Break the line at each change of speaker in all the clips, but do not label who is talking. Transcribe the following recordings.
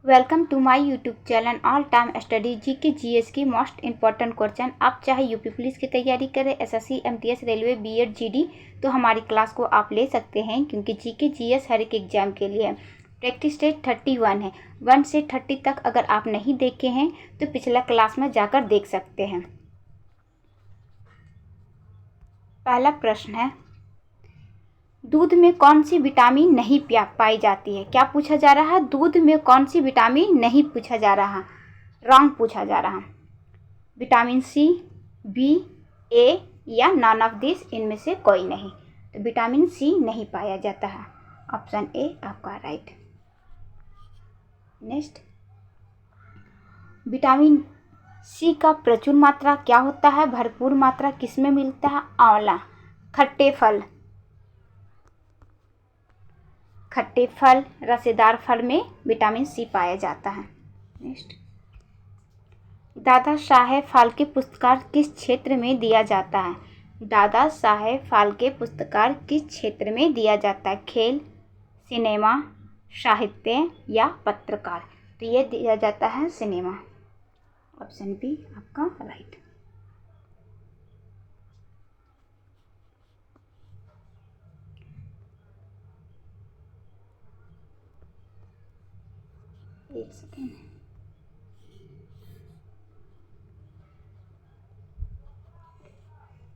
Welcome to my YouTube channel all time study GK GS की most important question. आप चाहे UP police की तैयारी करें, SSC, MTS, railway, BEd, GD, तो हमारी क्लास को आप ले सकते हैं क्योंकि जीके जीएस हर एक एग्जाम के लिए है। प्रैक्टिस टेस्ट 31 है। 1 से 30 तक अगर आप नहीं देखे हैं तो पिछला क्लास में जाकर देख सकते हैं। पहला प्रश्न है, दूध में कौन सी विटामिन नहीं पाई जाती है? क्या पूछा जा रहा है? दूध में कौन सी विटामिन नहीं पूछा जा रहा, रॉन्ग पूछा जा रहा। विटामिन सी, बी, ए या नॉन ऑफ दिस, इनमें से कोई नहीं। तो विटामिन सी नहीं पाया जाता है। ऑप्शन ए आपका राइट। नेक्स्ट, विटामिन सी का प्रचुर मात्रा क्या होता है? भरपूर मात्रा किसमें मिलता है? आंवला, खट्टे फल, रसेदार फल में विटामिन सी पाया जाता है। नेक्स्ट, दादा साहेब फाल्के पुरस्कार किस क्षेत्र में दिया जाता है? दादा साहेब फाल्के पुरस्कार किस क्षेत्र में दिया जाता है? खेल, सिनेमा, साहित्य या पत्रकार? तो ये दिया जाता है सिनेमा। ऑप्शन बी आपका राइट। एक सेकेंड।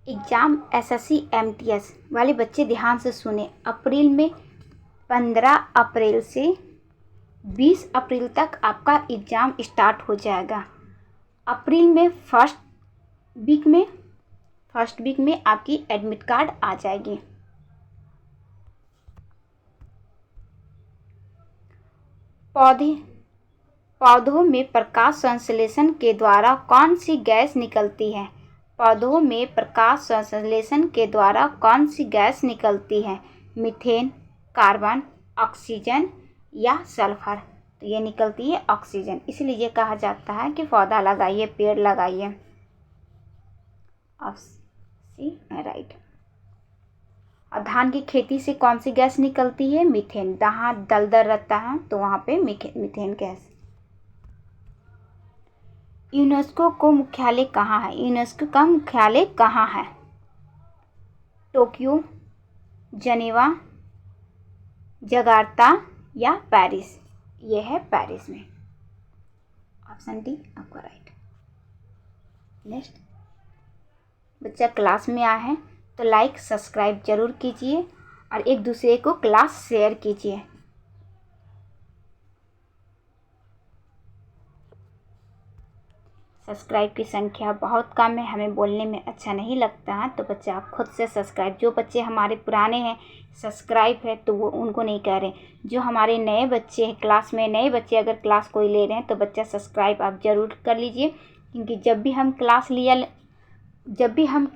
एग्जाम एसएससी एमटीएस वाले बच्चे ध्यान से सुने। अप्रैल में 15 अप्रैल से 20 अप्रैल तक आपका एग्ज़ाम स्टार्ट हो जाएगा। अप्रैल में फर्स्ट वीक में आपकी एडमिट कार्ड आ जाएगी। पौधों में प्रकाश संश्लेषण के द्वारा कौन सी गैस निकलती है? पौधों में प्रकाश संश्लेषण के द्वारा कौन सी गैस निकलती है? मीथेन, कार्बन, ऑक्सीजन या सल्फर? तो ये निकलती है ऑक्सीजन। इसलिए कहा जाता है कि पौधा लगाइए, पेड़ लगाइए। Option right. और धान की खेती से कौन सी गैस निकलती है? मीथेन। जहाँ दलदल रहता है तो वहाँ पे मीथेन गैस। यूनेस्को को मुख्यालय कहाँ है? यूनेस्को का मुख्यालय कहाँ है? टोक्यो, जनेवा, जकार्ता या पेरिस? ये है पेरिस में। ऑप्शन डी आपका राइट। नेक्स्ट, बच्चा क्लास में आया है तो लाइक सब्सक्राइब जरूर कीजिए और एक दूसरे को क्लास शेयर कीजिए। सब्सक्राइब की संख्या बहुत कम है, हमें बोलने में अच्छा नहीं लगता है, तो बच्चे आप खुद से सब्सक्राइब, जो बच्चे हमारे पुराने हैं सब्सक्राइब है तो वो उनको नहीं कह रहे, जो हमारे नए बच्चे हैं क्लास में, नए बच्चे अगर क्लास कोई ले रहे हैं तो बच्चा सब्सक्राइब आप ज़रूर कर लीजिए, क्योंकि जब भी हम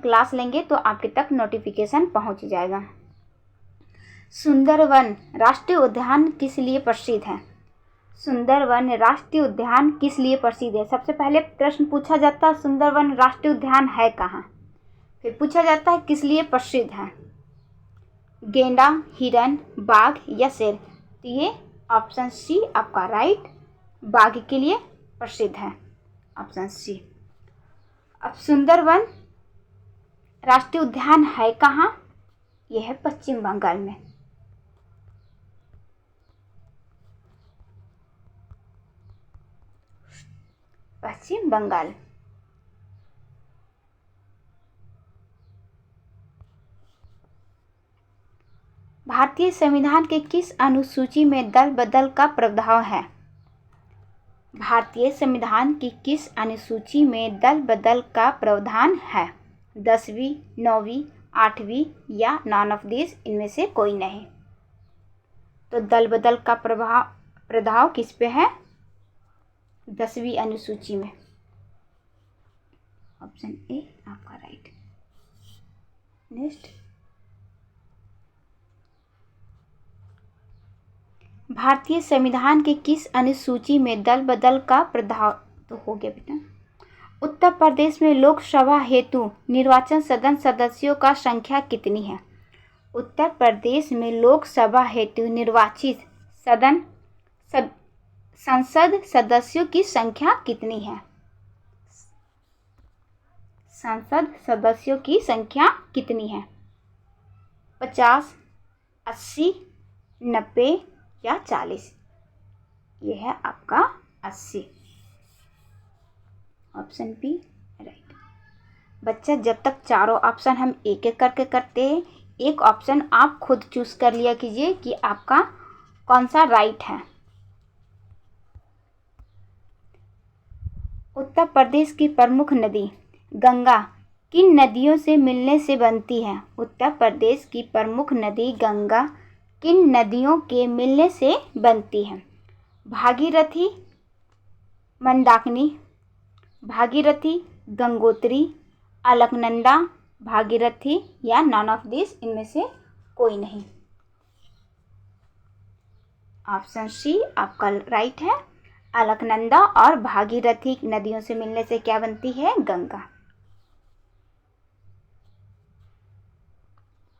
क्लास लेंगे तो आपके तक नोटिफिकेशन पहुँच जाएगा। सुंदरवन राष्ट्रीय उद्यान किस लिए प्रसिद्ध है? सुंदरवन राष्ट्रीय उद्यान किस लिए प्रसिद्ध है? सबसे पहले प्रश्न पूछा जाता है सुंदरवन राष्ट्रीय उद्यान है कहाँ, फिर पूछा जाता है किस लिए प्रसिद्ध है। गेंडा, हिरन, बाघ या शेर? तो ये ऑप्शन सी आपका राइट, बाघ के लिए प्रसिद्ध है। Option C. अब सुंदरवन राष्ट्रीय उद्यान है कहाँ? यह है पश्चिम बंगाल में। पश्चिम बंगाल। भारतीय संविधान के किस अनुसूची में दल बदल का प्रावधान है? भारतीय संविधान की किस अनुसूची में दल बदल का प्रावधान है? 10वीं, 9वीं, 8वीं या नॉन ऑफ दिस, इनमें से कोई नहीं। तो दल बदल का प्रावधान किस पे है? 10वीं अनुसूची में। ऑप्शन ए आपका राइट। नेक्स्ट, भारतीय संविधान के किस अनुसूची में दल बदल का प्रावधान, तो हो गया बेटा। उत्तर प्रदेश में लोकसभा हेतु निर्वाचन सदन सदस्यों का संख्या कितनी है? उत्तर प्रदेश में लोकसभा हेतु निर्वाचित संसद सदस्यों की संख्या कितनी है? संसद सदस्यों की संख्या कितनी है? 50, 80, 90 या 40? ये है आपका 80। Option B right. बच्चा, जब तक चारों ऑप्शन हम एक एक करके करते हैं, एक ऑप्शन आप खुद चूज कर लिया कीजिए कि आपका कौन सा राइट है। उत्तर प्रदेश की प्रमुख नदी गंगा किन नदियों से मिलने से बनती है? उत्तर प्रदेश की प्रमुख नदी गंगा किन नदियों के मिलने से बनती है? भागीरथी, मंदाकिनी, भागीरथी, गंगोत्री, अलकनंदा, भागीरथी या नॉन ऑफ दिस, इनमें से कोई नहीं। ऑप्शन सी आपका राइट है। अलकनंदा और भागीरथी नदियों से मिलने से क्या बनती है? गंगा।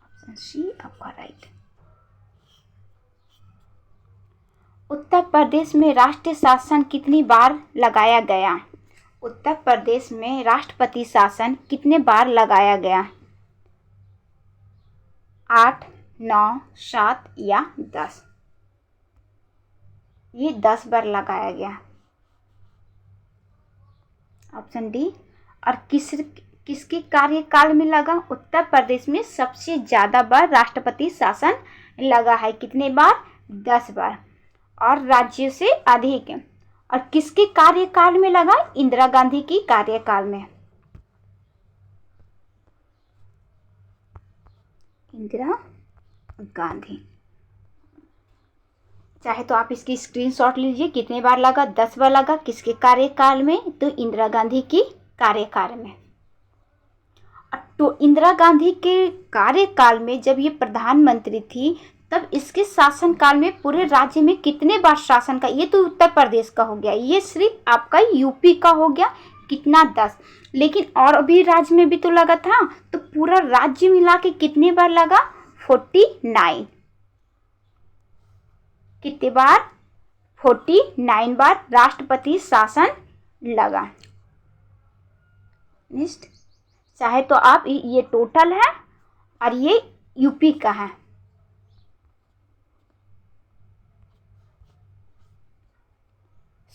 ऑप्शन सी आपका राइट। उत्तर प्रदेश में राष्ट्रीय शासन कितनी बार लगाया गया? उत्तर प्रदेश में राष्ट्रपति शासन कितने बार लगाया गया? 8, 9, 7 या 10? ये 10 बार लगाया गया। Option D. और किसके कार्यकाल में लगा? उत्तर प्रदेश में सबसे ज़्यादा बार राष्ट्रपति शासन लगा है। कितने बार? 10 बार। और राज्यों से अधिक। और किसके कार्यकाल में लगा? इंदिरा गांधी की कार्यकाल में। इंदिरा गांधी। चाहे तो आप इसकी स्क्रीनशॉट लीजिए, कितने बार लगा? 10 बार लगा। किसके कार्यकाल में? तो इंदिरा गांधी की कार्यकाल में। तो इंदिरा गांधी के कार्यकाल में जब ये प्रधानमंत्री थी, तब इसके शासनकाल में पूरे राज्य में कितने बार शासन का? ये तो उत्तर प्रदेश का हो गया, ये सिर्फ आपका यूपी का हो गया। कितना? 10। लेकिन और भी राज्य में भी तो लगा था, तो पूरा राज्य मिला के कितने बार लगा? 49। कितने बार? 49 बार राष्ट्रपति शासन लगा। नेक्स्ट, चाहे तो आप ये टोटल है और ये यूपी का है।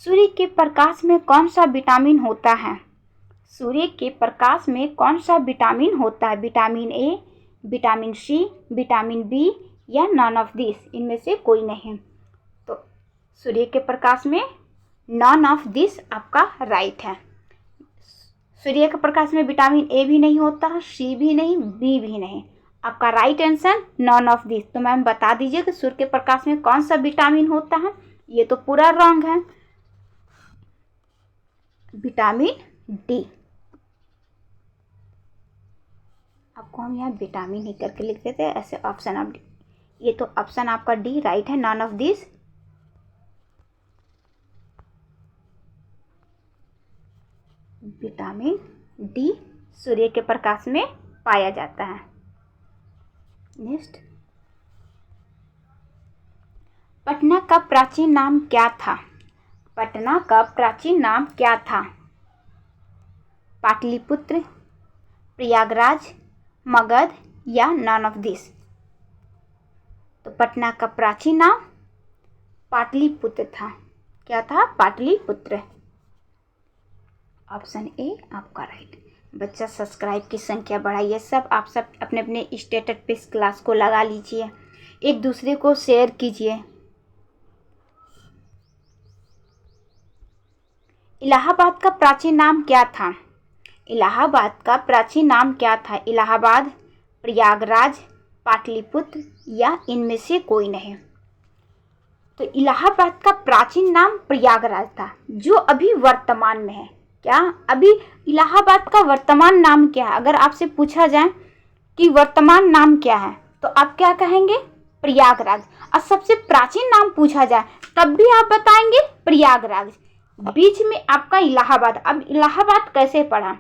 सूर्य के प्रकाश में कौन सा विटामिन होता है? सूर्य के प्रकाश में कौन सा विटामिन होता है? Vitamin A, vitamin C, vitamin B या नॉन ऑफ दिस, इनमें से कोई नहीं। तो सूर्य के प्रकाश में नॉन ऑफ दिस आपका राइट है। सूर्य के प्रकाश में विटामिन ए भी नहीं होता, सी भी नहीं, बी भी नहीं। आपका right answer non of this. तो मैम बता दीजिए कि सूर्य के प्रकाश में कौन सा विटामिन होता है? ये तो पूरा रॉन्ग है। Vitamin D. आपको हम यहाँ विटामिन ही करके लिख देते हैं, ऐसे ऑप्शन ऑफ डी। ये तो ऑप्शन आपका डी राइट है, none of this. Vitamin D सूर्य के प्रकाश में पाया जाता है। नेक्स्ट, पटना का प्राचीन नाम क्या था? पटना का प्राचीन नाम क्या था? पाटलिपुत्र, प्रयागराज, मगध या नॉन ऑफ दिस? तो पटना का प्राचीन नाम पाटलिपुत्र था। क्या था? पाटलिपुत्र। ऑप्शन ए आपका राइट। बच्चा, सब्सक्राइब की संख्या बढ़ाइए। आप सब अपने अपने स्टेटस पे इस क्लास को लगा लीजिए, एक दूसरे को शेयर कीजिए। इलाहाबाद का प्राचीन नाम क्या था? इलाहाबाद का प्राचीन नाम क्या था? इलाहाबाद, प्रयागराज, पाटलिपुत्र या इनमें से कोई नहीं? तो इलाहाबाद का प्राचीन नाम प्रयागराज था, जो अभी वर्तमान में है। क्या? अभी इलाहाबाद का वर्तमान नाम क्या है? अगर आपसे पूछा जाए कि वर्तमान नाम क्या है, तो आप क्या कहेंगे? प्रयागराज। और सबसे प्राचीन नाम पूछा जाए तब भी आप बताएंगे प्रयागराज। बीच में आपका इलाहाबाद। अब इलाहाबाद कैसे पढ़ा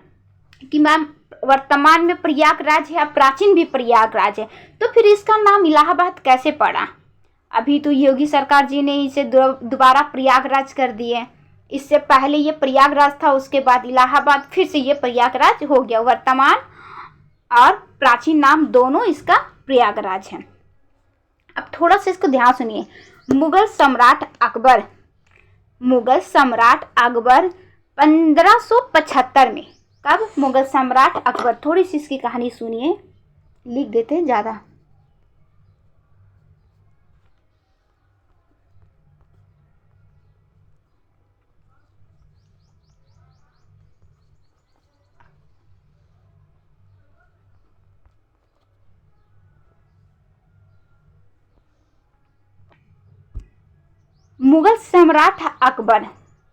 कि मैम वर्तमान में प्रयागराज है, प्राचीन भी प्रयागराज है, तो फिर इसका नाम इलाहाबाद कैसे पड़ा? अभी तो योगी सरकार जी ने इसे दोबारा प्रयागराज कर दिए। इससे पहले ये प्रयागराज था, उसके बाद इलाहाबाद, फिर से ये प्रयागराज हो गया। वर्तमान और प्राचीन नाम दोनों इसका प्रयागराज है। अब थोड़ा सा इसको ध्यान सुनिए। मुगल सम्राट अकबर 1575 में, कब? मुगल सम्राट अकबर। थोड़ी सी इसकी कहानी सुनिए, लिख देते हैं ज़्यादा। मुगल सम्राट अकबर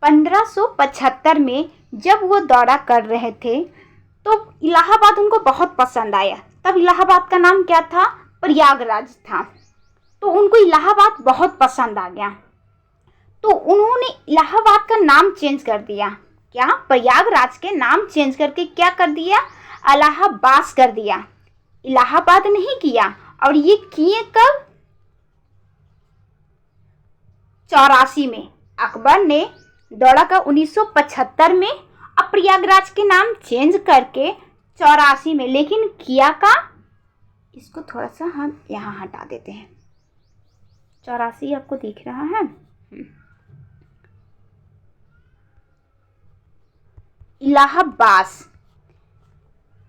1575 में जब वो दौरा कर रहे थे तो इलाहाबाद उनको बहुत पसंद आया। तब इलाहाबाद का नाम क्या था? प्रयागराज था। तो उनको इलाहाबाद बहुत पसंद आ गया, तो उन्होंने इलाहाबाद का नाम चेंज कर दिया। क्या? प्रयागराज के नाम चेंज करके क्या कर दिया? इलाहाबाद कर दिया, इलाहाबाद नहीं किया। और ये किए कब? 84 में। अकबर ने दौरा का 1975 में, अब प्रयागराज के नाम चेंज करके 84 में। लेकिन किया का, इसको थोड़ा सा हम यहाँ हटा देते हैं। 84 आपको दिख रहा है? इलाहाबाद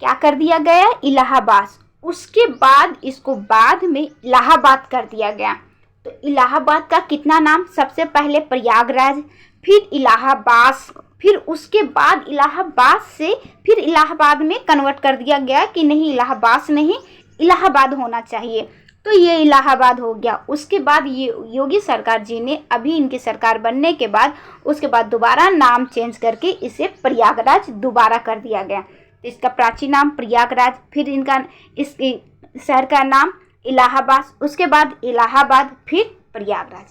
क्या कर दिया गया? इलाहाबाद। उसके बाद इसको बाद में इलाहाबाद कर दिया गया। तो इलाहाबाद का कितना नाम? सबसे पहले प्रयागराज, फिर इलाहाबाद, फिर उसके बाद इलाहाबाद से फिर इलाहाबाद में कन्वर्ट कर दिया गया कि नहीं, इलाहाबाद नहीं, इलाहाबाद होना चाहिए। तो ये इलाहाबाद हो गया। उसके बाद ये योगी सरकार जी ने, अभी इनकी सरकार बनने के बाद, उसके बाद दोबारा नाम चेंज करके इसे प्रयागराज दोबारा कर दिया गया। तो इसका प्राचीन नाम प्रयागराज, फिर इनका इस शहर का नाम इलाहाबाद, उसके बाद इलाहाबाद, फिर प्रयागराज।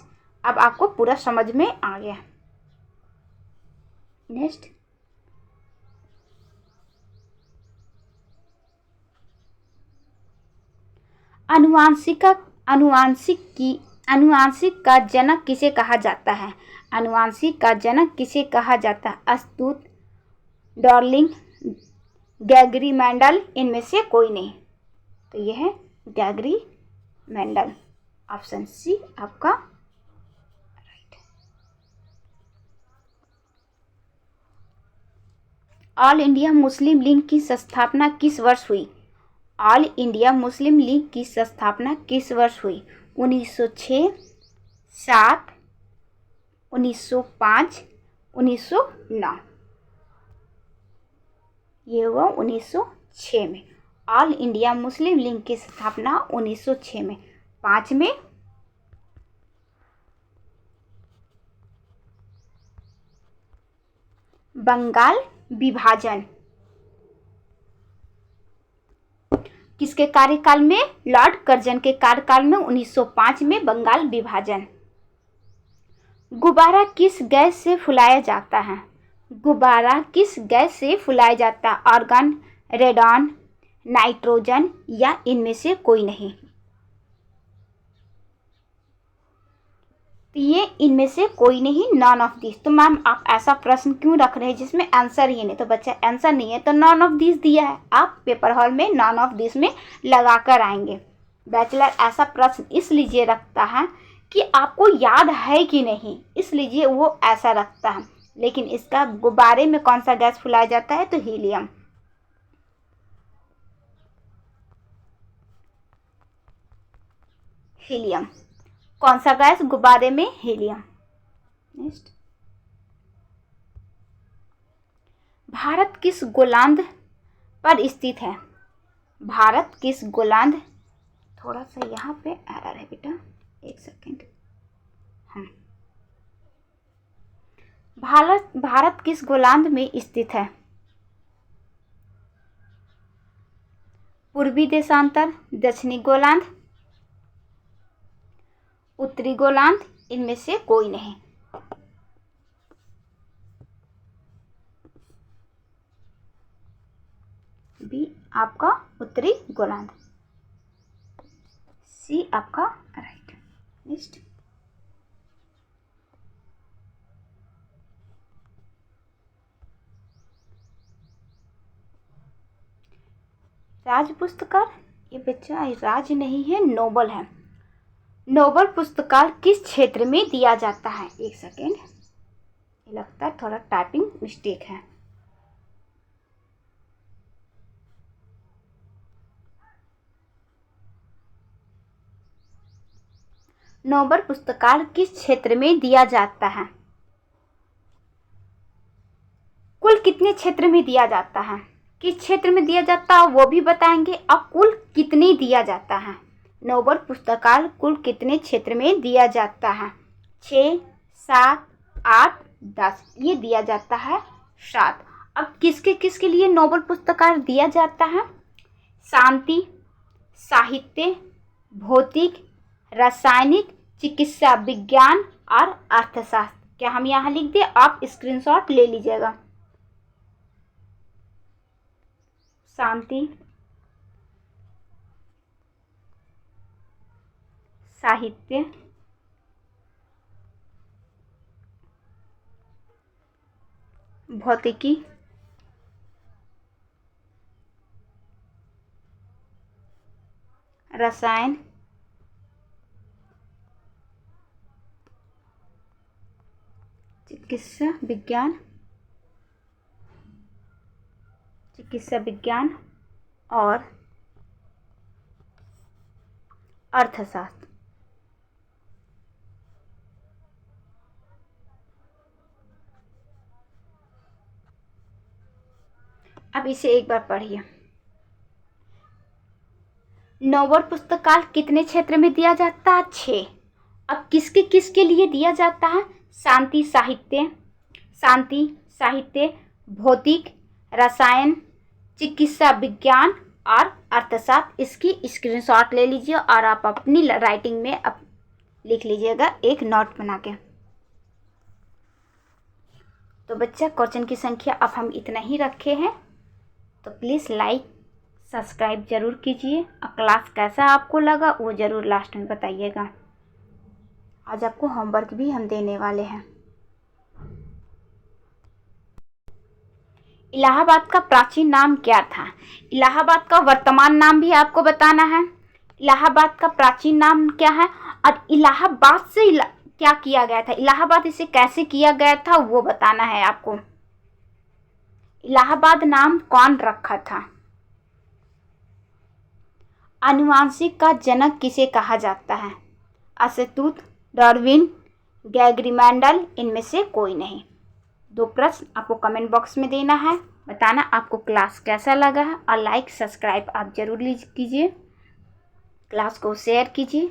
अब आपको पूरा समझ में आ गया। नेक्स्ट, अनुवांशिक का जनक किसे कहा जाता है? अनुवांशिक का जनक किसे कहा जाता है? अस्तुत, डार्लिंग, ग्रेगरी मेंडल, इनमें से कोई नहीं। तो यह है ग्रेगरी मेंडल। ऑप्शन सी आपका right. All India Muslim league की स्थापना किस वर्ष हुई? ऑल इंडिया मुस्लिम लीग की स्थापना किस वर्ष हुई? 1906, 7, 1905, 1909। ये हुआ 1906 में। ऑल इंडिया मुस्लिम लीग की स्थापना 1906 में। 5 में बंगाल विभाजन किसके कार्यकाल में? लॉर्ड कर्जन के कार्यकाल में 1905 में बंगाल विभाजन। गुब्बारा किस गैस से फुलाया जाता है? गुब्बारा किस गैस से फुलाया जाता है? आर्गन, रेडॉन, नाइट्रोजन, या इनमें से कोई नहीं। तो ये इनमें से कोई नहीं, नॉन ऑफ दिस। तो मैम आप ऐसा प्रश्न क्यों रख रहे हैं जिसमें आंसर ही नहीं? तो बच्चा आंसर नहीं है तो नॉन ऑफ दिस दिया है, आप पेपर हॉल में नॉन ऑफ दिस में लगा कर आएंगे। बैचलर ऐसा प्रश्न इसलिए रखता है कि आपको याद है कि नहीं, इसलिए वो ऐसा रखता है। लेकिन इसका गुब्बारे में कौन सा गैस फुलाया जाता है? तो हीलियम। हीलियम। कौन सा गैस गुब्बारे में? हीलियम। नेक्स्ट, भारत किस गोलार्ध पर स्थित है? भारत किस गोलार्ध, थोड़ा सा यहाँ पे एरर है बेटा, एक सेकेंड। भारत किस गोलार्ध में स्थित है? पूर्वी देशांतर, दक्षिणी गोलार्ध, उत्तरी गोलार्ध, इनमें से कोई नहीं। बी आपका उत्तरी गोलार्ध, सी आपका राइट। नेक्स्ट, राज पुरस्कार, ये बच्चा राज नहीं है, नोबल है। नोबल पुरस्कार किस क्षेत्र में दिया जाता है? एक सेकेंड, ये लगता है थोड़ा टाइपिंग मिस्टेक है। नोबल पुरस्कार किस क्षेत्र में दिया जाता है? कुल कितने क्षेत्र में दिया जाता है? किस क्षेत्र में दिया जाता है वो भी बताएंगे, अब कुल कितने दिया जाता है? नोबल पुरस्कार कुल कितने क्षेत्र में दिया जाता है? 6, 7, 8, 10, ये दिया जाता है 7। अब किसके किसके लिए नोबल पुरस्कार दिया जाता है? शांति, साहित्य, भौतिक, रासायनिक, चिकित्सा विज्ञान और अर्थशास्त्र। क्या हम यहाँ लिख दें? आप स्क्रीनशॉट ले लीजिएगा। शांति, साहित्य, भौतिकी, रसायन, चिकित्सा विज्ञान और अर्थशास्त्र। अब इसे एक बार पढ़िए। नोबल पुरस्कार कितने क्षेत्र में दिया जाता है? 6। अब किसके किसके लिए दिया जाता है? शांति साहित्य, भौतिक, रसायन, चिकित्सा विज्ञान और अर्थशास्त्र। इसकी स्क्रीनशॉट ले लीजिए और आप अपनी राइटिंग में लिख लीजिएगा एक नोट बना के। तो बच्चा, क्वेश्चन की संख्या अब हम इतना ही रखे हैं, तो प्लीज़ लाइक सब्सक्राइब जरूर कीजिए और क्लास कैसा आपको लगा वो ज़रूर लास्ट में बताइएगा। आज आपको होमवर्क भी हम देने वाले हैं। इलाहाबाद का प्राचीन नाम क्या था? इलाहाबाद का वर्तमान नाम भी आपको बताना है। इलाहाबाद का प्राचीन नाम क्या है और इलाहाबाद से क्या किया गया था, इलाहाबाद इसे कैसे किया गया था वो बताना है आपको। इलाहाबाद नाम कौन रखा था? आनुवांशिक का जनक किसे कहा जाता है? अशतूत, डार्विन, ग्रेगरी मेंडल, इनमें से कोई नहीं। 2 प्रश्न आपको कमेंट बॉक्स में देना है, बताना आपको क्लास कैसा लगा है और लाइक सब्सक्राइब आप जरूर कीजिए, क्लास को शेयर कीजिए।